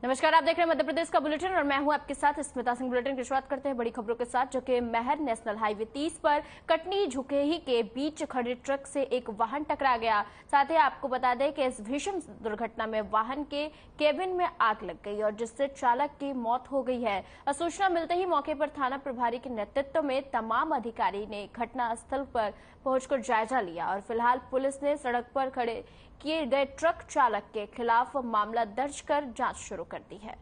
नमस्कार, आप देख रहे हैं मध्य प्रदेश का बुलेटिन और मैं हूं आपके साथ स्मिता सिंह। बुलेटिन की शुरुआत करते हैं बड़ी खबरों के साथ, जो कि महर नेशनल हाईवे 30 पर कटनी झुकेही के बीच खड़े ट्रक से एक वाहन टकरा गया। साथ ही आपको बता दें कि इस भीषण दुर्घटना में वाहन के केबिन में आग लग गई और जिससे चालक की मौत हो गई है। सूचना मिलते ही मौके पर थाना प्रभारी के नेतृत्व में तमाम अधिकारी ने घटनास्थल पर पहुंचकर जायजा लिया और फिलहाल पुलिस ने सड़क पर खड़े किए गए ट्रक चालक के खिलाफ मामला दर्ज कर जांच शुरू कर दी है।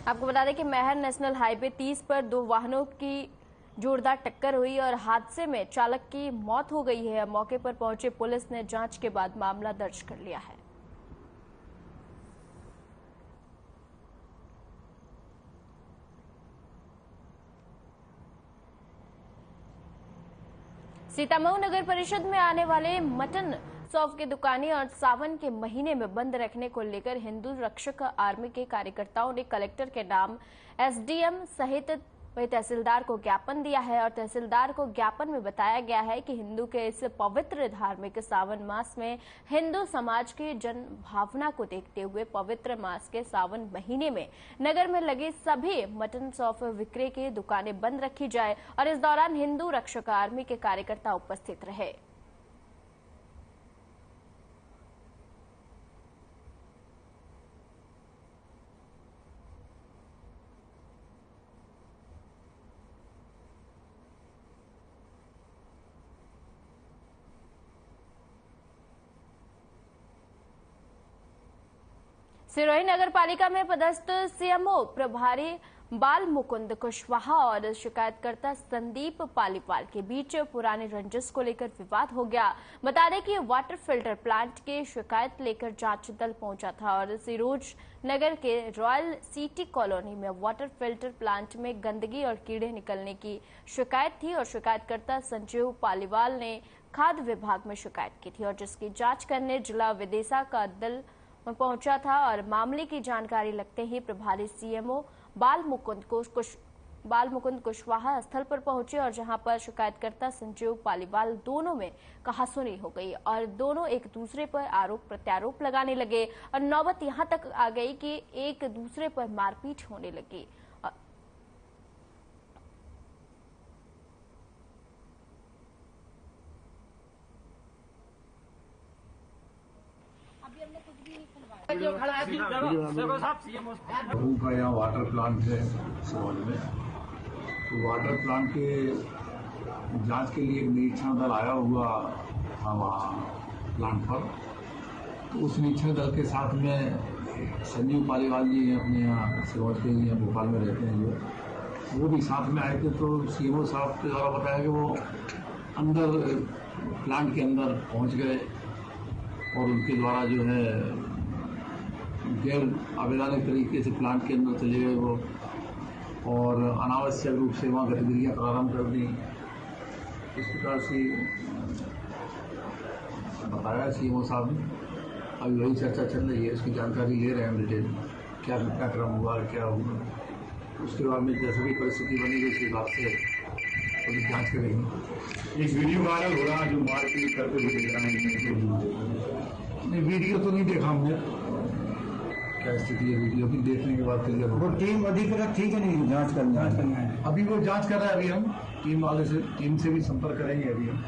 आपको बता दें कि महर नेशनल हाईवे 30 पर दो वाहनों की जोरदार टक्कर हुई और हादसे में चालक की मौत हो गई है। मौके पर पहुंचे पुलिस ने जांच के बाद मामला दर्ज कर लिया है। सीतामऊ नगर परिषद में आने वाले मटन सौंफ की दुकानें और सावन के महीने में बंद रखने को लेकर हिंदू रक्षक आर्मी के कार्यकर्ताओं ने कलेक्टर के नाम एसडीएम सहित वही तहसीलदार को ज्ञापन दिया है और तहसीलदार को ज्ञापन में बताया गया है कि हिंदू के इस पवित्र धार्मिक सावन मास में हिंदू समाज की जन भावना को देखते हुए पवित्र मास के सावन महीने में नगर में लगे सभी मटन सौंफ विक्रय की दुकानें बंद रखी जाए और इस दौरान हिंदू रक्षक आर्मी के कार्यकर्ता उपस्थित रहे। सिरोही नगर पालिका में पदस्थ सीएमओ प्रभारी बाल मुकुंद कुशवाहा और शिकायतकर्ता संदीप पालीवाल के बीच पुरानी रंजिश को लेकर विवाद हो गया। बता दें कि वाटर फिल्टर प्लांट की शिकायत लेकर जांच दल पहुंचा था और सिरोज नगर के रॉयल सिटी कॉलोनी में वाटर फिल्टर प्लांट में गंदगी और कीड़े निकलने की शिकायत थी और शिकायतकर्ता संजीव पालीवाल ने खाद्य विभाग में शिकायत की थी और जिसकी जाँच करने जिला विदेशा का दल पहुंचा था और मामले की जानकारी लगते ही प्रभारी सीएमओ बाल मुकुंद कुशवाहा स्थल पर पहुंचे और जहां पर शिकायतकर्ता संजीव पालीवाल दोनों में कहासुनी हो गई और दोनों एक दूसरे पर आरोप प्रत्यारोप लगाने लगे और नौबत यहां तक आ गई कि एक दूसरे पर मारपीट होने लगी। का यहाँ वाटर प्लांट है सिरोंज में, तो वाटर प्लांट के जांच के लिए एक निरीक्षण दल आया हुआ था वहाँ प्लांट पर। तो उस निरीक्षण दल के साथ में संजीव पालीवाल जी अपने यहाँ सिरोंज के यहाँ भोपाल में रहते हैं, जो वो भी साथ में आए थे। तो सीएमओ साहब के द्वारा बताया कि वो अंदर प्लांट के अंदर पहुँच गए और उनके द्वारा जो है गैर अवैधानिक तरीके से प्लांट के अंदर चले गए वो और अनावश्यक रूप से वहाँ गतिविधियाँ प्रारंभ कर दी। इस प्रकार से बताया सीएमओ साहब ने। अभी वही चर्चा चल रही है, उसकी जानकारी ले रहे हैं डिटेल, क्या घटनाक्रम हुआ, क्या हुआ। उसके बाद में जैसे भी परिस्थिति बनेगी उस हिसाब से पुलिस जाँच करेगी। एक वीडियो वायरल हो रहा है जो मारपीट करके भी दिख रहा है। नहीं, वीडियो तो नहीं देखा हमने, क्या स्थिति है वीडियो की, देखने के बाद क्लियर होगा। वो टीम अधिकृत ठीक है, नहीं जांच करना है। अभी वो जांच कर रहा है। अभी हम टीम से भी संपर्क करेंगे। अभी हम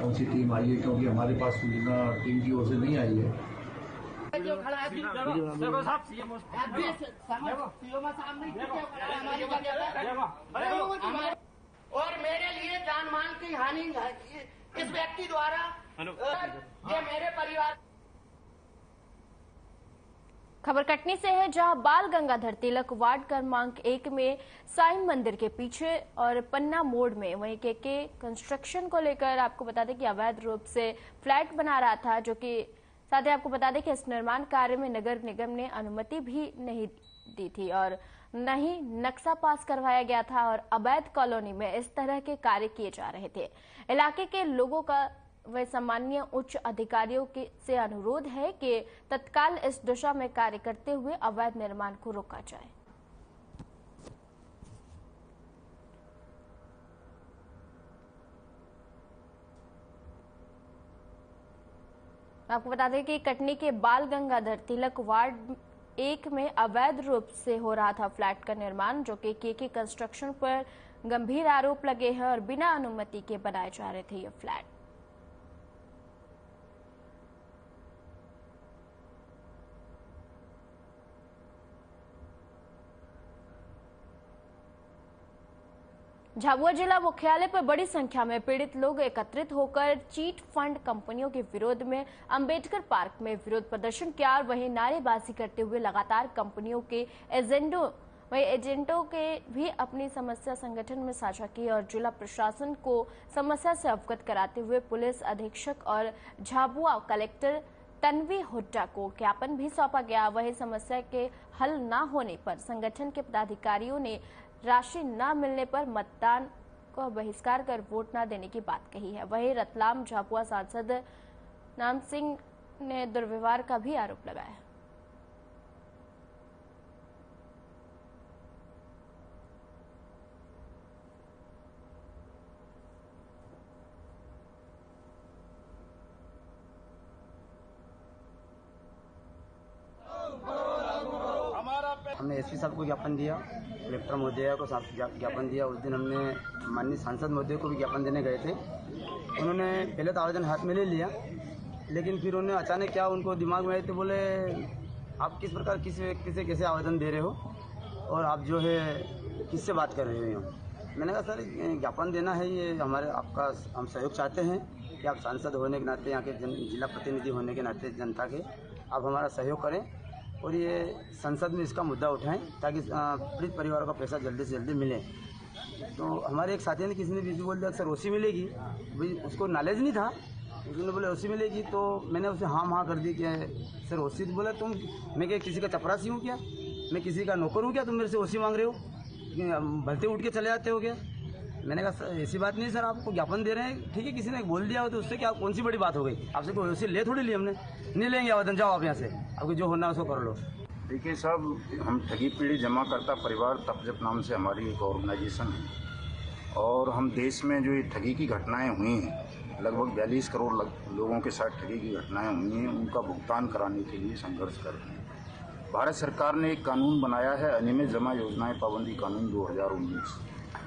कौन सी टीम आई है, क्योंकि हमारे पास सूचना टीम की ओर से नहीं आई है। और मेरे लिए जान माल की हानि इस व्यक्ति द्वारा ये मेरे परिवार। खबर कटनी से है, जहां बाल गंगाधर तिलक वार्ड क्रमांक 1 में साईं मंदिर के पीछे और पन्ना मोड़ में वहीं के कंस्ट्रक्शन को लेकर आपको बता दें कि अवैध रूप से फ्लैट बना रहा था, जो कि साथ ही आपको बता दें कि इस निर्माण कार्य में नगर निगम ने अनुमति भी नहीं दी थी और न ही नक्शा पास करवाया गया था और अवैध कॉलोनी में इस तरह के कार्य किए जा रहे थे। इलाके के लोगों का व सम्मानीय उच्च अधिकारियों से अनुरोध है कि तत्काल इस दिशा में कार्य करते हुए अवैध निर्माण को रोका जाए। आपको बता दें कि कटनी के बाल गंगाधर तिलक वार्ड 1 में अवैध रूप से हो रहा था फ्लैट का निर्माण, जो कि केके कंस्ट्रक्शन पर गंभीर आरोप लगे हैं और बिना अनुमति के बनाए जा रहे थे ये फ्लैट। झाबुआ जिला मुख्यालय पर बड़ी संख्या में पीड़ित लोग एकत्रित होकर चीट फंड कंपनियों के विरोध में अंबेडकर पार्क में विरोध प्रदर्शन किया और वहीं नारेबाजी करते हुए लगातार कंपनियों के एजेंटों के भी अपनी समस्या संगठन में साझा की और जिला प्रशासन को समस्या से अवगत कराते हुए पुलिस अधीक्षक और झाबुआ कलेक्टर तन्वी हुड्डा को ज्ञापन भी सौंपा गया। वहीं समस्या के हल न होने पर संगठन के पदाधिकारियों ने राशि न मिलने पर मतदान को बहिष्कार कर वोट न देने की बात कही है। वहीं रतलाम झाबुआ सांसद नाम सिंह ने दुर्व्यवहार का भी आरोप लगाया। हमने एसपी साहब को ज्ञापन दिया, कलेक्टर महोदय को ज्ञापन दिया। उस दिन हमने माननीय सांसद महोदय को भी ज्ञापन देने गए थे। उन्होंने पहले तो आवेदन हाथ में ले लिया, लेकिन फिर उन्होंने अचानक क्या उनको दिमाग में आए तो बोले आप किस प्रकार किस व्यक्ति से कैसे आवेदन दे रहे हो और आप जो है किससे बात कर रहे हो। मैंने कहा सर ज्ञापन देना है, ये हमारे आपका हम सहयोग चाहते हैं कि आप सांसद होने के नाते, यहाँ के जिला प्रतिनिधि होने के नाते जनता के आप हमारा सहयोग करें और ये संसद में इसका मुद्दा उठाएं ताकि पीड़ित परिवारों का पैसा जल्दी से जल्दी मिले। तो हमारे एक साथी ने किसी ने बीच बोल दिया सर ओसी मिलेगी, भाई उसको नॉलेज नहीं था, उसने बोले ओसी मिलेगी। तो मैंने उसे हाँ कर दी कि सर ओसी। बोला तुम मैं क्या किसी का चपरासी हूँ क्या, मैं किसी का नौकर हूँ क्या, तुम मेरे से ओसी मांग रहे हो, भलते उठ के चले जाते हो क्या। मैंने कहा ऐसी बात नहीं सर, आपको ज्ञापन दे रहे हैं, ठीक है किसी ने बोल दिया हो तो उससे क्या कौन सी बड़ी बात हो गई, आपसे कोई ओसी ले थोड़ी ली हमने, नहीं लेंगे आवेदन, जाओ आप यहाँ से, आपको जो होना है उसको कर लो। देखिए साहब, हम ठगी पीड़ित जमाकर्ता परिवार तपजप नाम से हमारी एक ऑर्गेनाइजेशन है और हम देश में जो ये ठगी की घटनाएं हुई हैं, लगभग 42 करोड़ लोगों के साथ ठगी की घटनाएं हुई हैं, उनका भुगतान कराने के लिए संघर्ष कर रहे हैं। भारत सरकार ने एक कानून बनाया है, अनियमित जमा योजनाएं पाबंदी कानून 2019।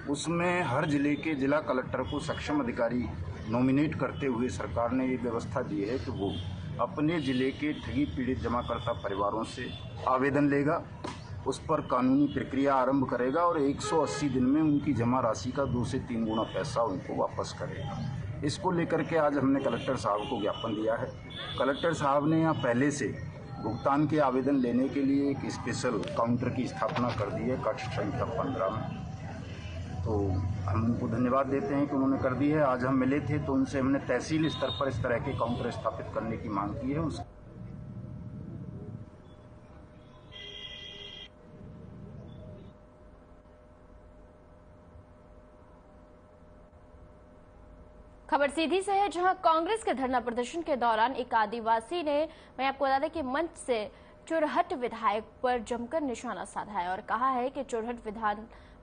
उसमें हर जिले के जिला कलेक्टर को सक्षम अधिकारी नॉमिनेट करते हुए सरकार ने ये व्यवस्था दी है कि वो अपने जिले के ठगी पीड़ित जमाकर्ता परिवारों से आवेदन लेगा, उस पर कानूनी प्रक्रिया आरंभ करेगा और 180 दिन में उनकी जमा राशि का 2 से 3 गुना पैसा उनको वापस करेगा। इसको लेकर के आज हमने कलेक्टर साहब को ज्ञापन दिया है। कलेक्टर साहब ने यहाँ पहले से भुगतान के आवेदन लेने के लिए एक स्पेशल काउंटर की स्थापना कर दी है कक्ष संख्या 15 में। तो हम उनको धन्यवाद देते हैं कि उन्होंने कर दी है। आज हम मिले थे तो उनसे हमने तहसील स्तर पर इस तरह के काउंटर स्थापित करने की मांग की है। खबर सीधी से है, जहां कांग्रेस के धरना प्रदर्शन के दौरान एक आदिवासी ने, मैं आपको बता दें कि मंच से चुरहट विधायक पर जमकर निशाना साधा है और कहा है कि चुरहट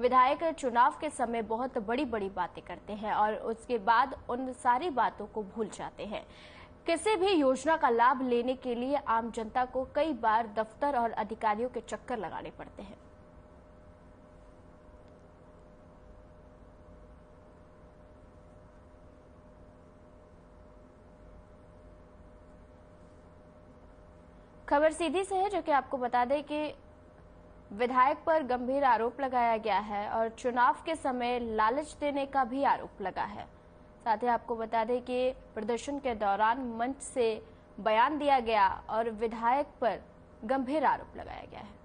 विधायक चुनाव के समय बहुत बड़ी बड़ी बातें करते हैं और उसके बाद उन सारी बातों को भूल जाते हैं। किसी भी योजना का लाभ लेने के लिए आम जनता को कई बार दफ्तर और अधिकारियों के चक्कर लगाने पड़ते हैं। खबर सीधी से है, जो कि आपको बता दें कि विधायक पर गंभीर आरोप लगाया गया है और चुनाव के समय लालच देने का भी आरोप लगा है। साथ ही आपको बता दें कि प्रदर्शन के दौरान मंच से बयान दिया गया और विधायक पर गंभीर आरोप लगाया गया है।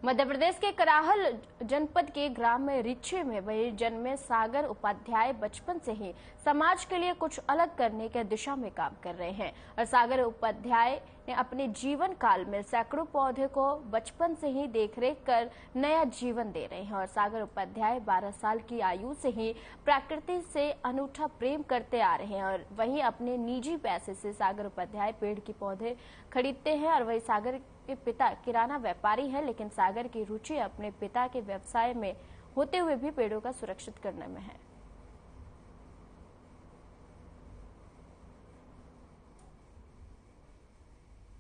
मध्य प्रदेश के कराहल जनपद के ग्राम रिच्छे में वही जन्मे सागर उपाध्याय बचपन से ही समाज के लिए कुछ अलग करने के दिशा में काम कर रहे हैं और सागर उपाध्याय ने अपने जीवन काल में सैकड़ों पौधे को बचपन से ही देखरेख कर नया जीवन दे रहे हैं और सागर उपाध्याय 12 साल की आयु से ही प्रकृति से अनूठा प्रेम करते आ रहे हैं और वहीं अपने निजी पैसे से सागर उपाध्याय पेड़ के पौधे खरीदते हैं और वहीं सागर के पिता किराना व्यापारी हैं, लेकिन सागर की रुचि अपने पिता के व्यवसाय में होते हुए भी पेड़ों का सुरक्षित करने में है।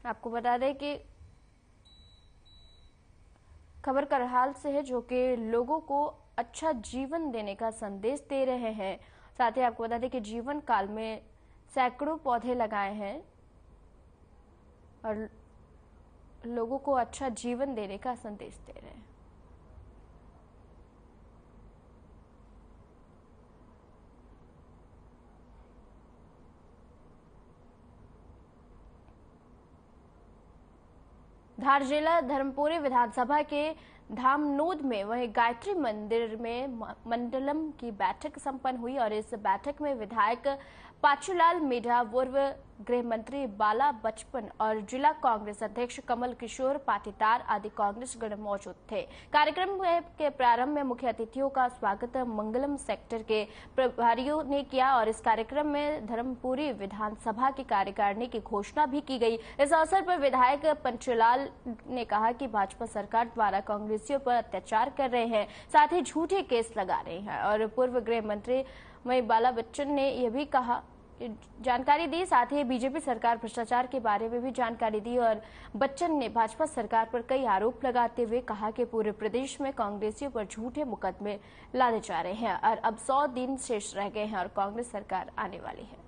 आपको बता दें कि खबर करहाल से है, जो कि लोगों को अच्छा जीवन देने का संदेश दे रहे हैं। साथ ही आपको बता दें कि जीवन काल में सैकड़ों पौधे लगाए हैं और लोगों को अच्छा जीवन देने का संदेश दे रहे हैं। धार जिला धर्मपुरी विधानसभा के धामनोद में वहीं गायत्री मंदिर में मंडलम की बैठक संपन्न हुई और इस बैठक में विधायक पाचूलाल मीणा, पूर्व गृह मंत्री बाला बच्चन और जिला कांग्रेस अध्यक्ष कमल किशोर पाटीदार आदि कांग्रेसगण मौजूद थे। कार्यक्रम के प्रारंभ में मुख्य अतिथियों का स्वागत मंगलम सेक्टर के प्रभारियों ने किया और इस कार्यक्रम में धर्मपुरी विधानसभा की कार्यकारिणी की घोषणा भी की गई। इस अवसर पर विधायक पाचूलाल ने कहा कि भाजपा सरकार द्वारा कांग्रेसियों पर अत्याचार कर रहे हैं, साथ ही झूठे केस लगा रहे हैं और पूर्व गृह मंत्री बाला बच्चन ने यह भी कहा जानकारी दी, साथ ही बीजेपी सरकार भ्रष्टाचार के बारे में भी जानकारी दी और बच्चन ने भाजपा सरकार पर कई आरोप लगाते हुए कहा कि पूरे प्रदेश में कांग्रेसियों पर झूठे मुकदमे लादे जा रहे हैं और अब 100 दिन शेष रह गए हैं और कांग्रेस सरकार आने वाली है।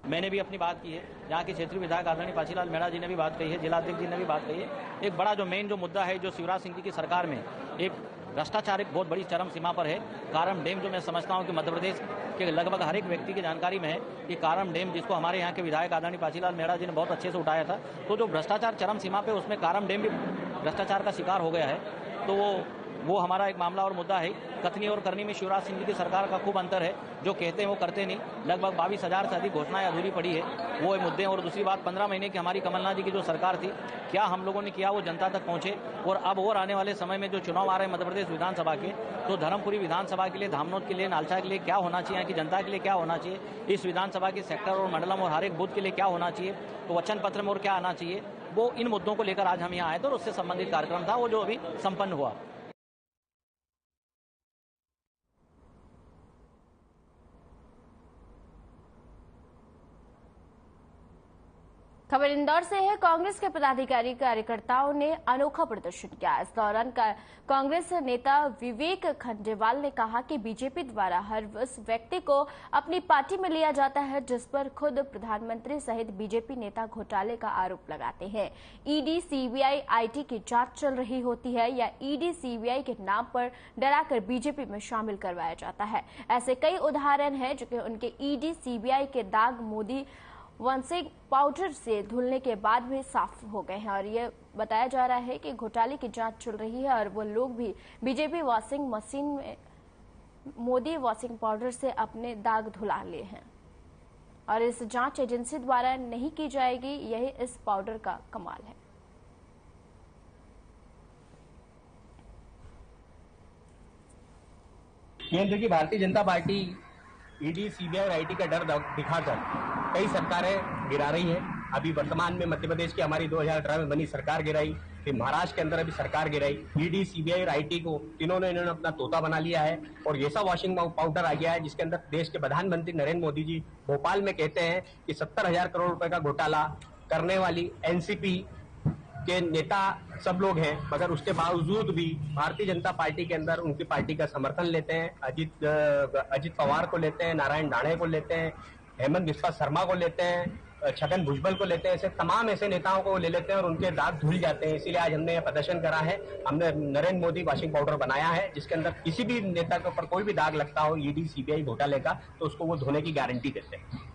मैंने भी अपनी बात की है, यहाँ के क्षेत्रीय विधायक आदरणीय पाचूलाल मीणा जी ने भी बात कही है, जिलाध्यक्ष जी ने भी बात कही है। एक बड़ा जो मेन जो मुद्दा है, जो शिवराज सिंह जी की सरकार में एक भ्रष्टाचार एक बहुत बड़ी चरम सीमा पर है। कारम डैम जो मैं समझता हूँ कि मध्य प्रदेश के लगभग हर एक व्यक्ति की जानकारी में है कि कारम डैम, जिसको हमारे यहाँ के विधायक आदरणीय पाचूलाल मीणा जी ने बहुत अच्छे से उठाया था, तो जो भ्रष्टाचार चरम सीमा पे उसमें कारम डैम भी भ्रष्टाचार का शिकार हो गया है। तो वो हमारा एक मामला और मुद्दा है। कथनी और करनी में शिवराज सिंह जी की सरकार का खूब अंतर है, जो कहते हैं वो करते नहीं। लगभग 22,000 से अधिक घोषणाएं अधूरी पड़ी है, वो मुद्दे। और दूसरी बात, 15 महीने की हमारी कमलनाथ जी की जो सरकार थी, क्या हम लोगों ने किया वो जनता तक पहुंचे। और अब और आने वाले समय में जो चुनाव आ रहे हैं मध्य प्रदेश विधानसभा के, तो धर्मपुरी विधानसभा के लिए, धामनोद के लिए, नालचा के लिए क्या होना चाहिए, कि जनता के लिए क्या होना चाहिए, इस विधानसभा के सेक्टर और मंडलम और हर एक बूथ के लिए क्या होना चाहिए, तो वचन पत्र में और क्या आना चाहिए, वो इन मुद्दों को लेकर आज हम यहाँ आए थे और उससे संबंधित कार्यक्रम था वो जो अभी संपन्न हुआ। खबर इंदौर से है। कांग्रेस के पदाधिकारी कार्यकर्ताओं ने अनोखा प्रदर्शन किया। इस दौरान कांग्रेस नेता विवेक खंडेवाल ने कहा कि बीजेपी द्वारा हर उस व्यक्ति को अपनी पार्टी में लिया जाता है जिस पर खुद प्रधानमंत्री सहित बीजेपी नेता घोटाले का आरोप लगाते हैं। ईडी, सीबीआई, आईटी की जांच चल रही होती है या ईडी, सीबीआई के नाम पर डराकर बीजेपी में शामिल करवाया जाता है। ऐसे कई उदाहरण हैं जो कि उनके ईडी, सीबीआई के दाग मोदी वॉशिंग पाउडर से धुलने के बाद भी साफ हो गए हैं और ये बताया जा रहा है कि घोटाले की जांच चल रही है और वो लोग भी बीजेपी वॉशिंग मशीन में मोदी वॉशिंग पाउडर से अपने दाग धुला लिए हैं और इस जांच एजेंसी द्वारा नहीं की जाएगी, यही इस पाउडर का कमाल है। केंद्र की Bharatiya Janata party ED, CBI और आईटी का डर दिखाकर कई सरकारें गिरा रही है। अभी वर्तमान में मध्य प्रदेश की हमारी 2018 में बनी सरकार गिराई, फिर महाराष्ट्र के अंदर अभी सरकार गिराई। ईडी, सीबीआई और आईटी को तीनों ने इन्होंने अपना तोता बना लिया है और ऐसा वॉशिंग पाउडर आ गया है जिसके अंदर देश के प्रधानमंत्री नरेंद्र मोदी जी भोपाल में कहते हैं कि 70,000 करोड़ रुपए का घोटाला करने वाली एनसीपी के नेता सब लोग हैं, मगर उसके बावजूद भी भारतीय जनता पार्टी के अंदर उनकी पार्टी का समर्थन लेते हैं। अजित पवार को लेते हैं, नारायण राणे को लेते हैं, हेमंत बिस्वा शर्मा को लेते हैं, छगन भुजबल को लेते हैं। ऐसे तमाम ऐसे नेताओं को ले लेते हैं और उनके दाग धुल जाते हैं। इसीलिए आज हमने यह प्रदर्शन करा है। हमने नरेंद्र मोदी वॉशिंग पाउडर बनाया है जिसके अंदर किसी भी नेता के ऊपर कोई भी दाग लगता हो ईडी, सीबीआई घोटाले का, तो उसको वो धोने की गारंटी देते हैं।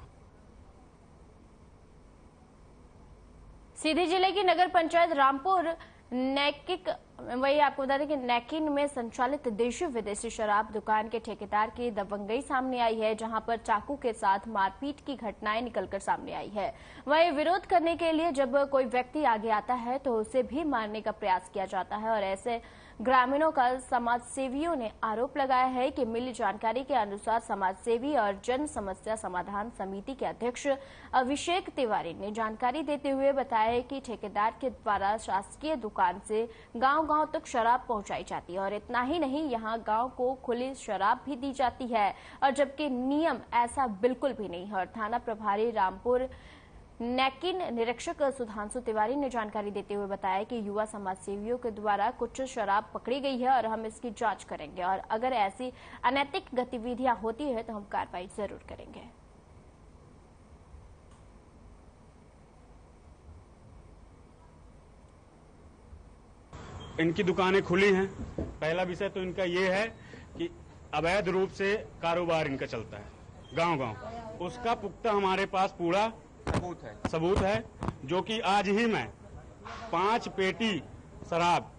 सीधी जिले की नगर पंचायत रामपुर नैकिक वही आपको बता दें कि नैकिन में संचालित देशी विदेशी शराब दुकान के ठेकेदार की दबंगई सामने आई है, जहां पर चाकू के साथ मारपीट की घटनाएं निकलकर सामने आई है। वही विरोध करने के लिए जब कोई व्यक्ति आगे आता है तो उसे भी मारने का प्रयास किया जाता है और ऐसे ग्रामीणों का समाज सेवियों ने आरोप लगाया है कि मिली जानकारी के अनुसार समाज सेवी और जन समस्या समाधान समिति के अध्यक्ष अभिषेक तिवारी ने जानकारी देते हुए बताया कि ठेकेदार के द्वारा शासकीय दुकान से गांव-गांव तक शराब पहुंचाई जाती है और इतना ही नहीं, यहां गांव को खुली शराब भी दी जाती है और जबकि नियम ऐसा बिल्कुल भी नहीं है। और थाना प्रभारी रामपुर नैकिन निरीक्षक सुधांशु तिवारी ने जानकारी देते हुए बताया कि युवा समाज सेवियों के द्वारा कुछ शराब पकड़ी गई है और हम इसकी जांच करेंगे और अगर ऐसी अनैतिक गतिविधियां होती है तो हम कार्रवाई जरूर करेंगे। इनकी दुकानें खुली हैं। पहला विषय तो इनका ये है कि अवैध रूप से कारोबार इनका चलता है गांव-गांव। उसका पुख्ता हमारे पास पूरा सबूत है जो कि आज ही मैं 5 पेटी शराब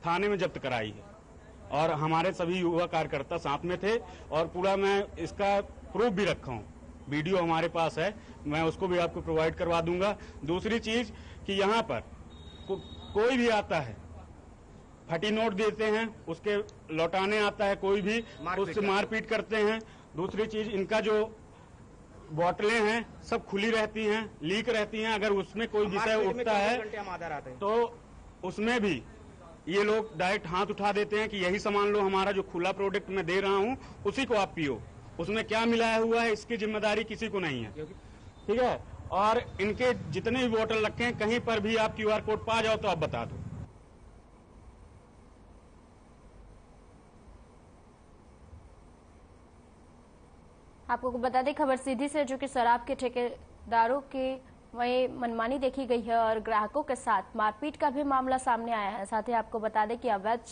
थाने में जब्त कराई है और हमारे सभी युवा कार्यकर्ता साथ में थे और पूरा मैं इसका प्रूफ भी रखा हूँ। वीडियो हमारे पास है, मैं उसको भी आपको प्रोवाइड करवा दूंगा। दूसरी चीज कि यहाँ पर कोई भी आता है, फटी नोट देते हैं, उसके लौटाने आता है कोई भी, उससे मारपीट करते हैं। दूसरी चीज इनका जो बोतलें हैं सब खुली रहती हैं, लीक रहती हैं। अगर उसमें कोई विषय उठता है तो उसमें भी ये लोग डायरेक्ट हाथ उठा देते हैं कि यही सामान लो, हमारा जो खुला प्रोडक्ट मैं दे रहा हूं उसी को आप पियो। उसमें क्या मिलाया हुआ है इसकी जिम्मेदारी किसी को नहीं है, ठीक है। और इनके जितने भी बोतल रखे हैं कहीं पर भी आप QR कोड पा जाओ तो आप बता दो। आपको बता दें खबर सीधी से, जो कि शराब के ठेकेदारों की वही मनमानी देखी गई है और ग्राहकों के साथ मारपीट का भी मामला सामने आया है। साथ ही आपको बता दें कि अवैध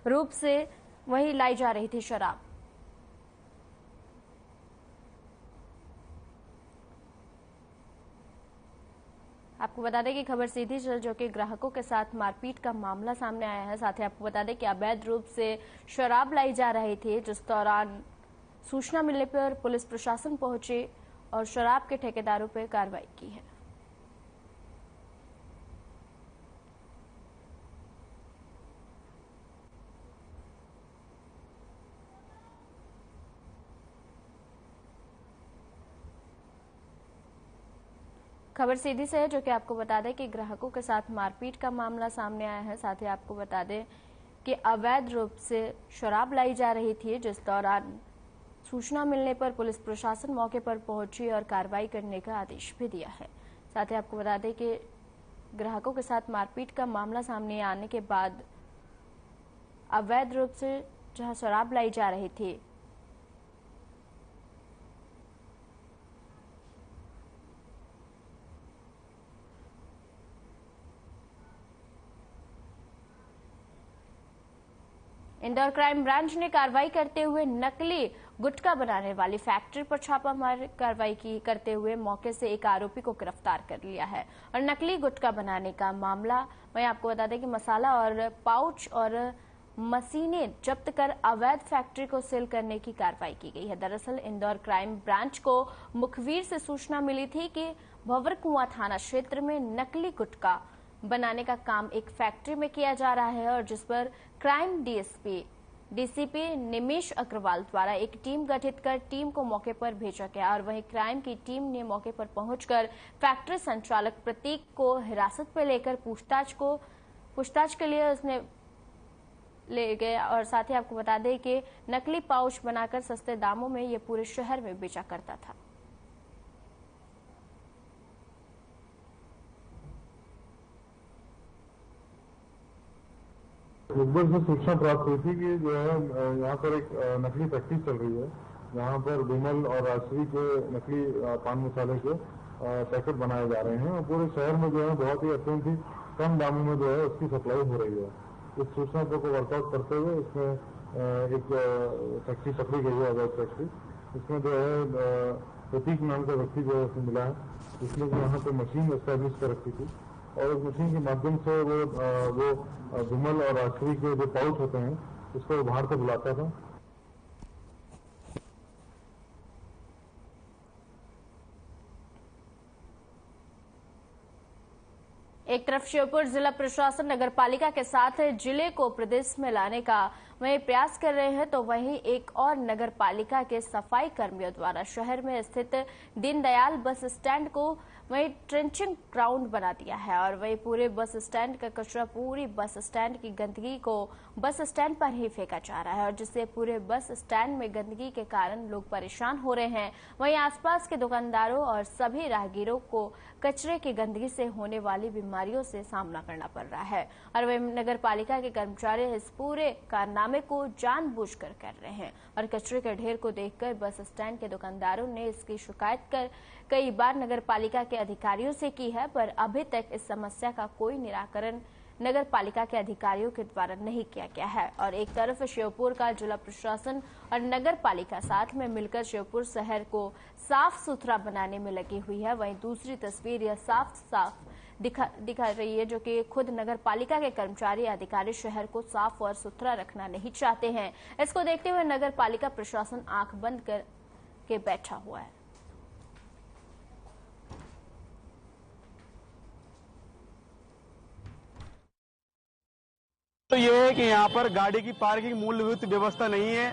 रूप से वही लाई जा रही थी शराब। आपको बता दें कि खबर सीधी से, जो कि ग्राहकों के साथ मारपीट का मामला सामने आया है। साथ ही आपको बता दें कि अवैध रूप से शराब लाई जा रही थी, जिस दौरान सूचना मिलने पर पुलिस प्रशासन पहुंचे और शराब के ठेकेदारों पर कार्रवाई की है। खबर सीधी से है, जो कि आपको बता दें कि ग्राहकों के साथ मारपीट का मामला सामने आया है। साथ ही आपको बता दें कि अवैध रूप से शराब लाई जा रही थी, जिस दौरान सूचना मिलने पर पुलिस प्रशासन मौके पर पहुंची और कार्रवाई करने का आदेश भी दिया है। साथ ही आपको बता दें कि ग्राहकों के साथ मारपीट का मामला सामने आने के बाद अवैध रूप से जहां शराब लाई जा रही थी, इंदौर क्राइम ब्रांच ने कार्रवाई करते हुए नकली गुटखा बनाने वाली फैक्ट्री पर छापामार कार्रवाई करते हुए मौके से एक आरोपी को गिरफ्तार कर लिया है और नकली गुटखा बनाने का मामला, मैं आपको बता दें कि मसाला और पाउच और मशीनें जब्त कर अवैध फैक्ट्री को सील करने की कार्रवाई की गई है। दरअसल इंदौर क्राइम ब्रांच को मुखबिर से सूचना मिली थी कि भंवरकुआं थाना क्षेत्र में नकली गुटखा बनाने का काम एक फैक्ट्री में किया जा रहा है और जिस पर क्राइम डीसीपी निमेश अग्रवाल द्वारा एक टीम गठित कर टीम को मौके पर भेजा गया और वहीं क्राइम की टीम ने मौके पर पहुंचकर फैक्ट्री संचालक प्रतीक को हिरासत में लेकर पूछताछ के लिए उसने ले गए और साथ ही आपको बता दें कि नकली पाउच बनाकर सस्ते दामों में ये पूरे शहर में बेचा करता था। मुखबिर से सूचना प्राप्त हुई थी कि जो है यहाँ पर एक नकली फैक्ट्री चल रही है, यहाँ पर विमल और राजश्री के नकली पान मसाले के पैकेट बनाए जा रहे हैं और पूरे शहर में जो है बहुत ही अत्यंत ही कम दामों में जो है उसकी सप्लाई हो रही है। इस सूचना को वर्कआउट करते हुए इसमें एक फैक्ट्री पकड़ी गई है, अवैध फैक्ट्री। इसमें जो है प्रतीक नाम का व्यक्ति जो है मिला है, जिसने यहाँ पे मशीन एस्टेब्लिश कर रखी थी और उस मशीन के माध्यम से वो विमल और राशि के जो पाउच होते हैं उसको बाहर से बुलाता था। एक तरफ श्योपुर जिला प्रशासन नगर पालिका के साथ जिले को प्रदेश में लाने का वहीं प्रयास कर रहे हैं, तो वहीं एक और नगर पालिका के सफाई कर्मियों द्वारा शहर में स्थित दीनदयाल बस स्टैंड को वहीं ट्रेंचिंग ग्राउंड बना दिया है और वहीं पूरे बस स्टैंड का कचरा, पूरी बस स्टैंड की गंदगी को बस स्टैंड पर ही फेंका जा रहा है और जिससे पूरे बस स्टैंड में गंदगी के कारण लोग परेशान हो रहे हैं। वहीं आसपास के दुकानदारों और सभी राहगीरों को कचरे की गंदगी से होने वाली बीमारियों से सामना करना पड़ रहा है और वहीं नगर पालिका के कर्मचारी इस पूरे कारनामे को जानबूझकर कर रहे हैं और कचरे के ढेर को देखकर बस स्टैंड के दुकानदारों ने इसकी शिकायत कर कई बार नगर पालिका के अधिकारियों से की है, पर अभी तक इस समस्या का कोई निराकरण नगर पालिका के अधिकारियों के द्वारा नहीं किया गया है। और एक तरफ श्योपुर का जिला प्रशासन और नगर पालिका साथ में मिलकर श्योपुर शहर को साफ सुथरा बनाने में लगी हुई है, वहीं दूसरी तस्वीर यह साफ दिखा रही है जो कि खुद नगर पालिका के कर्मचारी अधिकारी शहर को साफ और सुथरा रखना नहीं चाहते हैं। इसको देखते हुए नगर पालिका प्रशासन आंख बंद करके बैठा हुआ है। तो ये है कि यहाँ पर गाड़ी की पार्किंग मूलभूत व्यवस्था नहीं है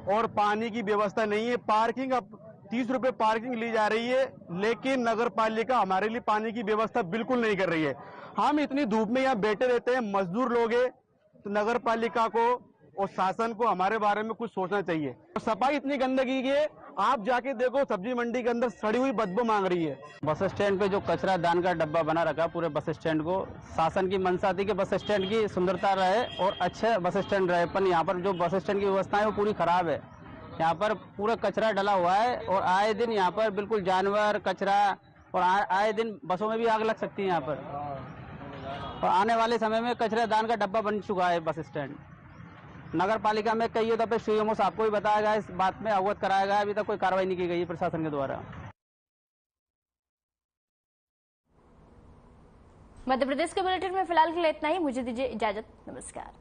और पानी की व्यवस्था नहीं है। पार्किंग अब 30 रुपए पार्किंग ली जा रही है, लेकिन नगर पालिका हमारे लिए पानी की व्यवस्था बिल्कुल नहीं कर रही है। हम इतनी धूप में यहाँ बैठे रहते हैं, मजदूर लोग हैं, तो नगर पालिका को और शासन को हमारे बारे में कुछ सोचना चाहिए। सफाई इतनी गंदगी की है, आप जाके देखो सब्जी मंडी के अंदर सड़ी हुई बदबू मांग रही है। बस स्टैंड पे जो कचरा दान का डब्बा बना रखा पूरे बस स्टैंड को, शासन की मंशा थी कि बस स्टैंड की सुंदरता रहे और अच्छे बस स्टैंड रहे, पर यहाँ पर जो बस स्टैंड की व्यवस्था है वो पूरी खराब है। यहाँ पर पूरा कचरा डला हुआ है और आए दिन यहाँ पर बिल्कुल जानवर कचरा और आए दिन बसों में भी आग लग सकती है यहाँ पर। और आने वाले समय में कचरा दान का डब्बा बन चुका है बस स्टैंड। नगर पालिका में कई दफे सीएमओ साहब को भी बताया गया, इस बात में अवगत कराया गया, अभी तक कोई कार्रवाई नहीं की गई प्रशासन के द्वारा। मध्य प्रदेश के बुलेटिन में फिलहाल के लिए इतना ही। मुझे दीजिए इजाजत। नमस्कार।